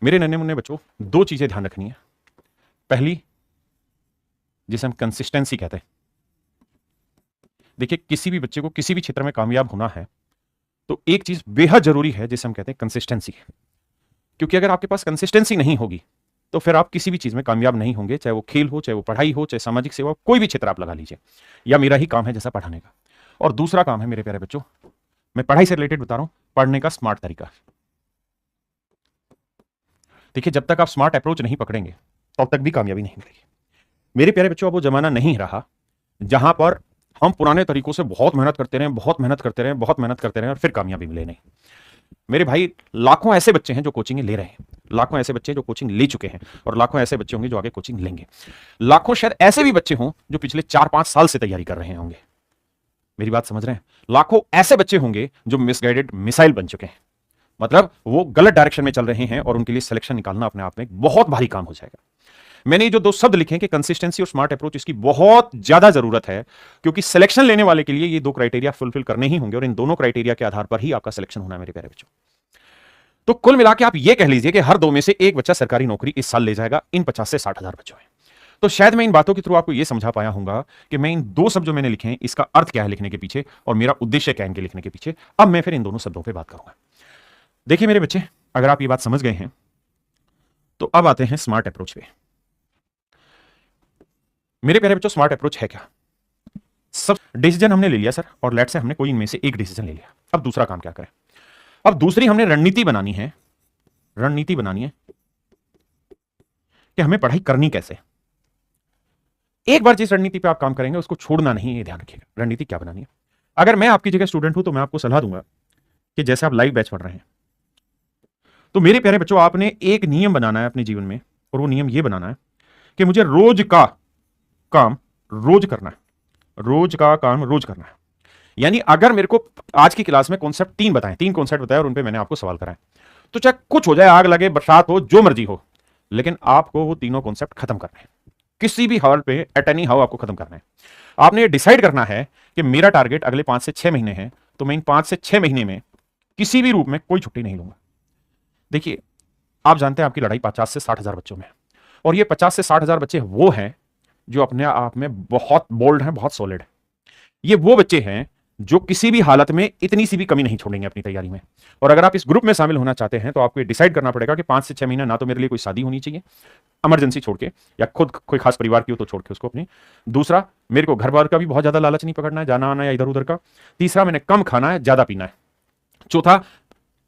मेरे नन्हे मुन्ने बच्चों, दो चीजें ध्यान रखनी है। पहली, जिसे हम कंसिस्टेंसी कहते हैं। देखिए, किसी भी बच्चे को किसी भी क्षेत्र में कामयाब होना है तो एक चीज बेहद जरूरी है जिसे हम कहते हैं कंसिस्टेंसी। क्योंकि अगर आपके पास कंसिस्टेंसी नहीं होगी तो फिर आप किसी भी चीज में कामयाब नहीं होंगे, चाहे वो खेल हो, चाहे वो पढ़ाई हो, चाहे सामाजिक सेवा, कोई भी क्षेत्र आप लगा लीजिए। या मेरा ही काम है जैसा पढ़ाने का। और दूसरा काम है मेरे प्यारे बच्चों, मैं पढ़ाई से रिलेटेड बता रहा हूं, पढ़ने का स्मार्ट तरीका। देखिए, जब तक आप स्मार्ट अप्रोच नहीं पकड़ेंगे तब तक भी कामयाबी नहीं मिलेगी। मेरे प्यारे बच्चों, अब वो जमाना नहीं रहा जहां पर हम पुराने तरीकों से बहुत मेहनत करते रहे, बहुत मेहनत करते रहे, बहुत मेहनत करते रहे और फिर कामयाबी मिले नहीं। मेरे भाई, लाखों ऐसे बच्चे हैं जो कोचिंग ले रहे हैं, लाखों ऐसे बच्चे हैं जो कोचिंग ले चुके हैं, और लाखों ऐसे बच्चे होंगे जो आगे कोचिंग लेंगे। लाखों शायद ऐसे भी बच्चे हों जो पिछले 4-5 साल से तैयारी कर रहे होंगे। मेरी बात समझ रहे हैं? लाखों ऐसे बच्चे होंगे जो मिसगाइडेड मिसाइल बन चुके हैं, मतलब वो गलत डायरेक्शन में चल रहे हैं, और उनके लिए सिलेक्शन निकालना अपने आप में एक बहुत भारी काम हो जाएगा। मैंने ये जो दो शब्द लिखे हैं कि कंसिस्टेंसी और स्मार्ट अप्रोच, इसकी बहुत ज्यादा जरूरत है, क्योंकि सिलेक्शन लेने वाले के लिए ये दो क्राइटेरिया फुलफिल करने ही होंगे, और इन दोनों क्राइटेरिया के आधार पर ही आपका सिलेक्शन होना है मेरे प्यारे बच्चों। तो कुल मिला के आप ये कह लीजिए कि हर दो में से एक बच्चा सरकारी नौकरी इस साल ले जाएगा, इन 50 से 60 हजार बच्चों में। तो शायद मैं इन बातों के थ्रू आपको यह समझा पाया हूंगा कि मैं इन दो शब्द जो मैंने लिखे हैं इसका अर्थ क्या है लिखने के पीछे, और मेरा उद्देश्य क्या है इनके लिखने के पीछे। अब मैं फिर इन दोनों शब्दों पर बात करूंगा। देखिए मेरे बच्चे, अगर आप ये बात समझ गए हैं तो अब आते हैं स्मार्ट अप्रोच पे। मेरे प्यारे बच्चों, स्मार्ट अप्रोच है क्या? सब डिसीजन हमने ले लिया सर, और लेट से हमने कोई इनमें से एक डिसीजन ले लिया। अब दूसरा काम क्या करें? अब दूसरी हमने रणनीति बनानी है। रणनीति बनानी है कि हमें पढ़ाई करनी कैसे। एक बार जिस रणनीति पे आप काम करेंगे उसको छोड़ना नहीं, ये ध्यान रखिएगा। रणनीति क्या बनानी है? अगर मैं आपकी जगह स्टूडेंट हूं तो मैं आपको सलाह दूंगा कि जैसे आप लाइव बैच पढ़ रहे हैं, तो मेरे प्यारे बच्चों, आपने एक नियम बनाना है अपने जीवन में, और वो नियम ये बनाना है कि मुझे रोज का काम रोज करना है। रोज का काम रोज करना है। यानी अगर मेरे को आज की क्लास में कॉन्सेप्ट 3 बताएं, 3 कॉन्सेप्ट बताए और उन पे मैंने आपको सवाल कराए, तो चाहे कुछ हो जाए, आग लगे, बरसात हो, जो मर्जी हो, लेकिन आपको वो तीनों कॉन्सेप्ट खत्म करने हैं। किसी भी हाल पे, एट एनी हाउ, आपको खत्म करना है। आपने ये डिसाइड करना है कि मेरा टारगेट अगले 5 से 6 महीने है, तो मैं इन 5 से 6 महीने में किसी भी रूप में कोई छुट्टी नहीं लूंगा। देखिए, आप जानते हैं आपकी लड़ाई 50 से 60 हजार बच्चों में, और ये 50 से 60 हजार बच्चे वो हैं जो अपने आप में बहुत बोल्ड हैं, बहुत सॉलिड हैं। ये वो बच्चे हैं जो किसी भी हालत में इतनी सी भी कमी नहीं छोड़ेंगे अपनी तैयारी में। और अगर आप इस ग्रुप में शामिल होना चाहते हैं तो आपको ये डिसाइड करना पड़ेगा कि 5 से 6 महीना ना तो मेरे लिए कोई शादी होनी चाहिए इमरजेंसी छोड़ के, या खुद कोई खास परिवार की हो तो छोड़ के उसको अपनी। दूसरा, मेरे को घर बार का भी बहुत ज्यादा लालच नहीं पकड़ना है, जाना आना या इधर उधर का। तीसरा, मैंने कम खाना है, ज्यादा पीना है।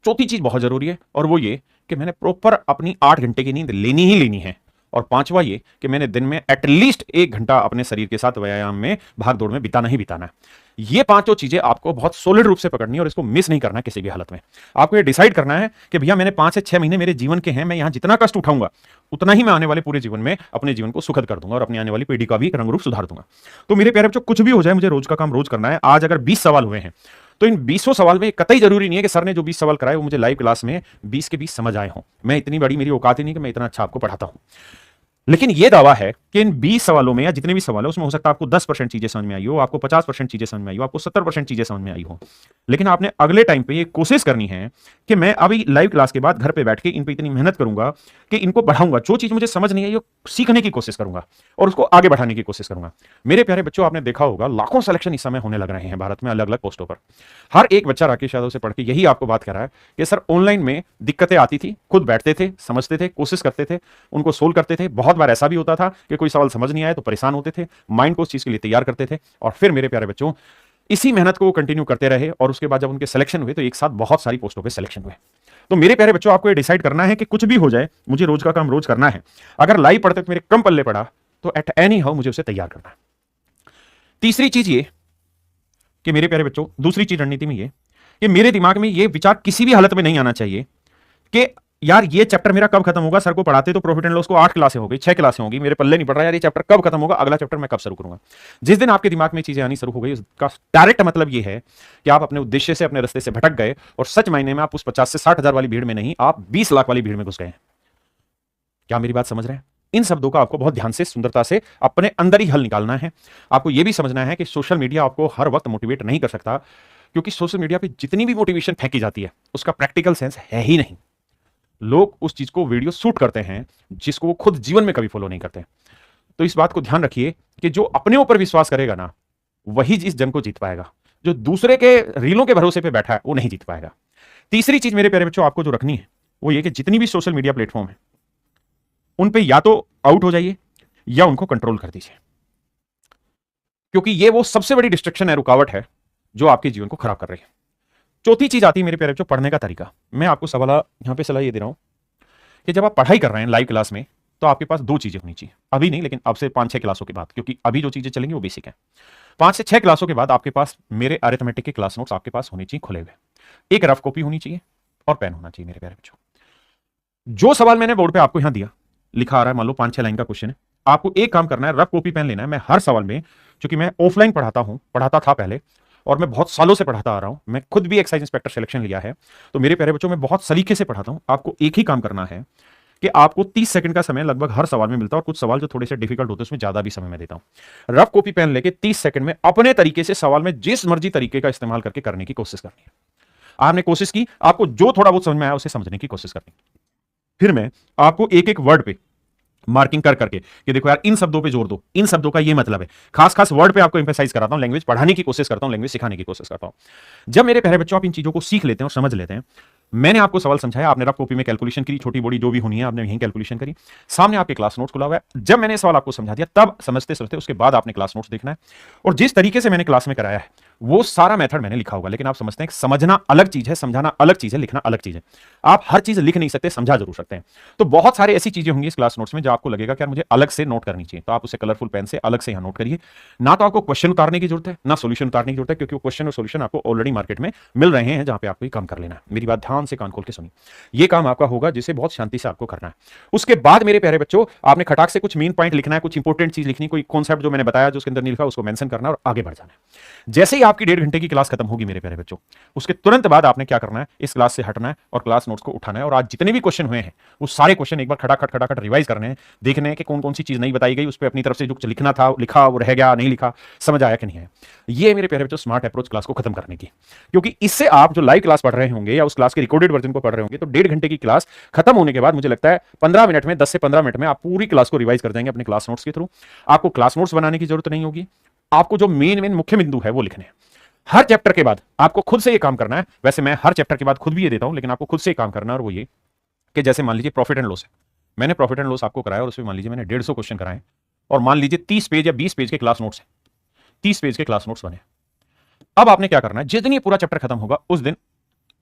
चौथी चीज बहुत जरूरी है, और वो ये कि मैंने प्रॉपर अपनी 8 घंटे की नींद लेनी ही लेनी है। और पांचवा ये कि मैंने दिन में एटलीस्ट 1 घंटा अपने शरीर के साथ व्यायाम में, भाग दौड़ में बिताना ही बिताना है। ये पांचों चीजें आपको बहुत सॉलिड रूप से पकड़नी है, और इसको मिस नहीं करना है किसी भी हालत में। आपको ये डिसाइड करना है कि भैया मैंने 5 से 6 महीने मेरे जीवन के हैं, मैं यहां जितना कष्ट उठाऊंगा उतना ही मैं आने वाले पूरे जीवन में अपने जीवन को सुखद कर दूंगा, और अपनी आने वाली पीढ़ी का भी रंग रूप सुधार दूंगा। तो मेरे प्यारे बच्चों, कुछ भी हो जाए, मुझे रोज का काम रोज करना है। आज अगर 20 सवाल हुए हैं तो इन 20 सवाल में कतई जरूरी नहीं है कि सर ने जो 20 सवाल कराए वो मुझे लाइव क्लास में 20 के 20 समझ आए हों। मैं इतनी बड़ी मेरी औकात ही नहीं कि मैं इतना अच्छा आपको पढ़ाता हूं। लेकिन यह दावा है कि इन 20 सवालों में, या जितने भी सवाल है उसमें, हो सकता है आपको 10% चीजें समझ में आई हो, आपको 50% चीजें समझ में आई हो, आपको 70% चीजें समझ में आई हो। लेकिन आपने अगले टाइम पे ये कोशिश करनी है कि मैं अभी लाइव क्लास के बाद घर पे बैठ के इन पे इतनी मेहनत करूंगा कि इनको बढ़ाऊंगा। जो चीज मुझे समझ नहीं आई वो सीखने की कोशिश करूंगा और उसको आगे बढ़ाने की कोशिश करूंगा। मेरे प्यारे बच्चों, आपने देखा होगा लाखों सिलेक्शन इस समय होने लग रहे हैं भारत में, अलग अलग पोस्टों पर। हर एक बच्चा राकेश यादव से पढ़ के यही आपको बात कर रहा है कि सर ऑनलाइन में दिक्कतें आती थी, खुद बैठते थे, समझते थे, कोशिश करते थे, उनको सोल्व करते थे। बहुत बार ऐसा भी होता था कि कोई सवाल समझ नहीं आया तो परेशान होते थे, माइंड को उस चीज के लिए तैयार करते थे, और फिर मेरे प्यारे बच्चों इसी मेहनत को कंटिन्यू करते रहे, और उसके बाद जब उनके सिलेक्शन हुए तो एक साथ बहुत सारी पोस्टों पे सिलेक्शन हुए। तो मेरे प्यारे बच्चों, आपको ये डिसाइड करना है कि कुछ भी हो जाए, मुझे रोज का काम रोज करना है। अगर लाइव पढ़ते तो मेरे कम पल्ले पड़ा तो एट एनी हाउ मुझे उसे तैयार करना है। तीसरी चीज ये कि मेरे प्यारे बच्चों, दूसरी चीज रणनीति में ये कि मेरे दिमाग में ये विचार किसी भी हालत में नहीं आना चाहिए कि यार ये चैप्टर मेरा कब खत्म होगा। सर को पढ़ाते तो प्रॉफिट एंड लॉस को 8 क्लासें हो गई, 6 क्लासें होगी, मेरे पल्ले नहीं पड़ रहा यार, ये चैप्टर कब खत्म होगा, अगला चैप्टर मैं कब शुरू करूंगा। जिस दिन आपके दिमाग में चीजें आनी शुरू हो गई, उसका डायरेक्ट मतलब ये है कि आप अपने उद्देश्य से, अपने रास्ते से भटक गए, और सच मायने में आप उस 50 से 60 हजार वाली भीड़ में नहीं, आप 20 लाख वाली भीड़ में घुस गए हैं। क्या मेरी बात समझ रहे हैं? इन शब्दों का आपको बहुत ध्यान से, सुंदरता से अपने अंदर ही हल निकालना है। आपको यह भी समझना है कि सोशल मीडिया आपको हर वक्त मोटिवेट नहीं कर सकता, क्योंकि सोशल मीडिया पे जितनी भी मोटिवेशन फेंकी जाती है उसका प्रैक्टिकल सेंस है ही नहीं। लोग उस चीज को वीडियो शूट करते हैं जिसको वो खुद जीवन में कभी फॉलो नहीं करते। तो इस बात को ध्यान रखिए कि जो अपने ऊपर विश्वास करेगा ना, वही इस जंग को जीत पाएगा। जो दूसरे के रीलों के भरोसे पे बैठा है वो नहीं जीत पाएगा। तीसरी चीज मेरे प्यारे बच्चों आपको जो रखनी है वो ये कि जितनी भी सोशल मीडिया प्लेटफॉर्म है उन पे या तो आउट हो जाइए या उनको कंट्रोल कर दीजिए, क्योंकि ये वो सबसे बड़ी डिस्ट्रक्शन है, रुकावट है जो आपके जीवन को खराब कर रही है। चौथी चीज आती है मेरे प्यारे बच्चों पढ़ने का तरीका। मैं आपको यहां पे सलाह ये दे रहा हूं कि जब आप पढ़ाई कर रहे हैं लाइव क्लास में तो आपके पास दो चीजें होनी चाहिए। अभी नहीं, लेकिन अब से 5-6 क्लासों के बाद, क्योंकि अभी जो चीजें चलेंगी वो बेसिक है। 5 से 6 क्लासों के बाद आपके पास मेरे अरिथमेटिक के क्लास नोट्स आपके पास होने चाहिए खुले हुए। एक रफ कॉपी होनी चाहिए और पेन होना चाहिए मेरे प्यारे बच्चों। जो सवाल मैंने बोर्ड पे आपको यहां दिया, लिखा आ रहा है, मान लो 5-6 लाइन का क्वेश्चन है, आपको एक काम करना है, रफ कॉपी पेन लेना है। मैं हर सवाल में, क्योंकि मैं ऑफलाइन पढ़ाता था पहले और मैं बहुत सालों से पढ़ाता आ रहा हूं, मैं खुद भी एक्साइज इंस्पेक्टर सिलेक्शन लिया है, तो मेरे प्यारे बच्चों मैं बहुत सलीके से पढ़ाता हूं। आपको एक ही काम करना है कि आपको 30 सेकंड का समय लगभग हर सवाल में मिलता है, और कुछ सवाल जो थोड़े से डिफिकल्ट होते हैं उसमें ज्यादा भी समय मैं देता हूं। रफ कॉपी पेन लेके 30 सेकंड में अपने तरीके से सवाल में जिस मर्जी तरीके का इस्तेमाल करके करने की कोशिश करनी है। आपने कोशिश की, आपको जो थोड़ा बहुत समझ में आया उसे समझने की कोशिश करनी। फिर मैं आपको एक एक वर्ड पे मार्किंग कर करके कि देखो यार इन शब्दों पे जोर दो, इन शब्दों का ये मतलब है, खास खास वर्ड पे आपको एम्फेसाइज कराता हूं, लैंग्वेज पढ़ाने की कोशिश करता हूं, लैंग्वेज सिखाने की कोशिश करता हूं। जब मेरे प्यारे बच्चों आप इन चीजों को सीख लेते हैं और समझ लेते हैं, मैंने आपको सवाल समझाया, आपने रफ कॉपी में कैलकुलेशन की, छोटी बड़ी जो भी होनी है आपने यहीं कैलकुलेशन करी, सामने आपके क्लास नोट्स खुला हुआ है। जब मैंने सवाल आपको समझा दिया तब समझते समझते उसके बाद आपने क्लास नोट्स देखना है, और जिस तरीके से मैंने क्लास में कराया है वो सारा मेथड मैंने लिखा होगा। लेकिन आप समझते हैं समझना अलग चीज है, समझाना अलग चीज है, लिखना अलग चीज है। आप हर चीज लिख नहीं सकते, समझा जरूर सकते हैं। तो बहुत सारी ऐसी चीजें होंगी इस क्लास नोट्स में जो आपको लगेगा कि यार मुझे अलग से नोट करनी चाहिए, तो आप उसे कलरफुल पेन से अलग से यहां नोट करिए। ना तो आपको क्वेश्चन उतारने की जरूरत है, ना सोल्यूशन उतारने की जरूरत है, क्योंकि वो क्वेश्चन और सोल्यूशन आपको ऑलरेडी मार्केट में मिल रहे हैं जहां पे आपको ये काम कर लेना है। मेरी बात ध्यान से कान खोल के सुनिए, ये काम आपका होगा जिसे बहुत शांति से आपको करना है। उसके बाद मेरे प्यारे बच्चों आपने खटाक से कुछ मेन पॉइंट लिखना है, कुछ इंपॉर्टेंट चीज लिखनी, कोई कॉन्सेप्ट जो मैंने बताया जो उसके अंदर नहीं लिखा उसको मेंशन करना और आगे बढ़ जाना है। जैसे ही आपकी 1.5 घंटे की क्लास खत्म होगी मेरे प्यारे बच्चों, उसके तुरंत बाद आपने क्या करना है, इस क्लास से हटना है और क्लास नोट्स को उठाना है, और आज जितने भी क्वेश्चन हुए हैं वो सारे क्वेश्चन एक बार खटाखट रिवाइज करने हैं, देखने हैं कि कौन कौन सी चीज नहीं बताई गई, उस पर अपनी तरफ से जो लिखना था लिखा, वो रह गया नहीं लिखा, समझ आया कि नहीं है। ये मेरे प्यारे बच्चों स्मार्ट अप्रोच क्लास को खत्म करने की, क्योंकि इससे आप जो लाइव क्लास पढ़ रहे होंगे या उस क्लास के रिकॉर्डेड वर्जन को पढ़ रहे होंगे, तो 1.5 घंटे की क्लास खत्म होने के बाद मुझे लगता है 15 मिनट में, 10 से 15 मिनट में आप पूरी क्लास को रिवाइज कर देंगे अपने क्लास नोट्स के थ्रू। आपको क्लास नोट्स बनाने की जरूरत नहीं होगी, आपको जो मेन मुख्य बिंदु है वो लिखने हैं। हर चैप्टर के बाद आपको खुद से ये काम करना है, वैसे मैं हर चैप्टर के बाद खुद भी ये देता हूं, लेकिन आपको खुद से काम करना है, और वो ये कि जैसे मान लीजिए प्रॉफिट एंड लॉस है, मैंने प्रॉफिट एंड लॉस आपको कराया और उसमें मान लीजिए मैंने 150 क्वेश्चन कराए, और मान लीजिए 30 पेज या 20 पेज के क्लास नोट्स है, 30 पेज के क्लास नोट्स बने। अब आपने क्या करना है, जिस दिन ये पूरा चैप्टर खत्म होगा उस दिन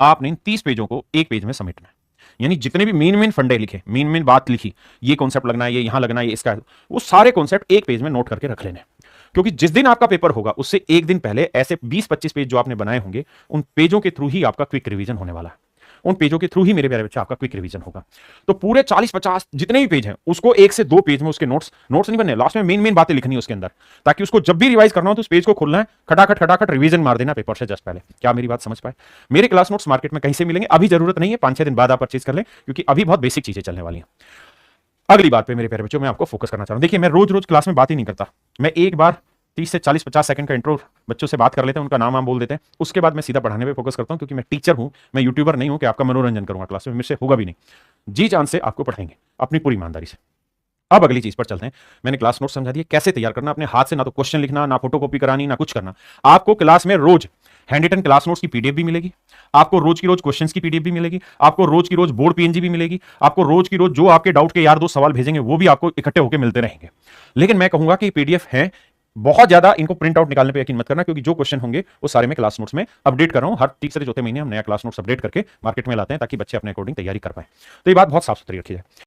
आपने इन 30 पेजों को एक पेज में समेटना है। यानी जितने भी मेन फंडे लिखे, मेन बात लिखी, ये कॉन्सेप्ट लगना है, ये यहां लगना है, ये इसका, वो सारे कॉन्सेप्ट एक पेज में नोट करके रख लेने। क्योंकि जिस दिन आपका पेपर होगा उससे एक दिन पहले ऐसे 20-25 पेज जो आपने बनाए होंगे, उन पेजों के थ्रू ही आपका क्विक रिवीजन होने वाला है, उन पेजों के थ्रू ही मेरे प्यारे बच्चे आपका क्विक रिवीजन होगा। तो पूरे 40-50 जितने भी पेज हैं उसको 1 से 2 पेज में उसके नोट्स नहीं बनने, लास्ट में मेन बातें लिखनी है उसके अंदर, ताकि उसको जब भी रिवाइज करना हो तो उस पेज को खोलना है, खटाखट रिवीजन मार देना पेपर से जस्ट पहले। क्या मेरी बात समझ पाए? मेरे क्लास नोट्स मार्केट में कहीं से मिलेंगे, अभी जरूरत नहीं है, 5-6 दिन बाद आप परचेज कर लें, क्योंकि अभी बहुत बेसिक चीजें चलने वाली हैं। अगली बात पे मेरे प्यारे बच्चों मैं आपको फोकस करना चाह रहा हूं। देखिए मैं रोज क्लास में बात ही नहीं करता, मैं एक बार 30 से 40-50 सेकंड का इंट्रो बच्चों से बात कर लेते हैं, उनका नाम बोल देते हैं, उसके बाद मैं सीधा पढ़ाने पे फोकस करता हूं, क्योंकि मैं टीचर हूं, मैं यूट्यूबर नहीं हूं कि आपका मनोरंजन करूंगा क्लास में, मेरे से होगा भी नहीं। जी जान से आपको पढ़ाएंगे अपनी पूरी ईमानदारी से। अब अगली चीज पर चलते हैं। मैंने क्लास नोट समझा दिए कैसे तैयार करना, अपने हाथ से ना तो क्वेश्चन लिखना, ना फोटोकॉपी करानी, ना कुछ करना। आपको क्लास में रोज हैंड रिटन क्लास नोट्स की पीडीएफ भी मिलेगी, आपको रोज की रोज क्वेश्चंस की पीडीएफ भी मिलेगी, आपको रोज की रोज बोर्ड पीएनजी भी मिलेगी, आपको रोज की रोज जो आपके डाउट के यार दो सवाल भेजेंगे वो भी आपको इकट्ठे होकर मिलते रहेंगे। लेकिन मैं कहूंगा कि पीडीएफ है बहुत ज्यादा, इनको प्रिंट आउट निकालने पे यकीन मत करना, क्योंकि जो क्वेश्चन होंगे वो सारे मैं क्लास नोट्स में अपडेट कर रहा हूं। हर तीसरे चौथे महीने हम नया क्लास नोट्स अपडेट करके मार्केट में लाते हैं, ताकि बच्चे अपने अकॉर्डिंग तैयारी कर पाए। तो ये बात बहुत साफ सुथरी रखी जाए।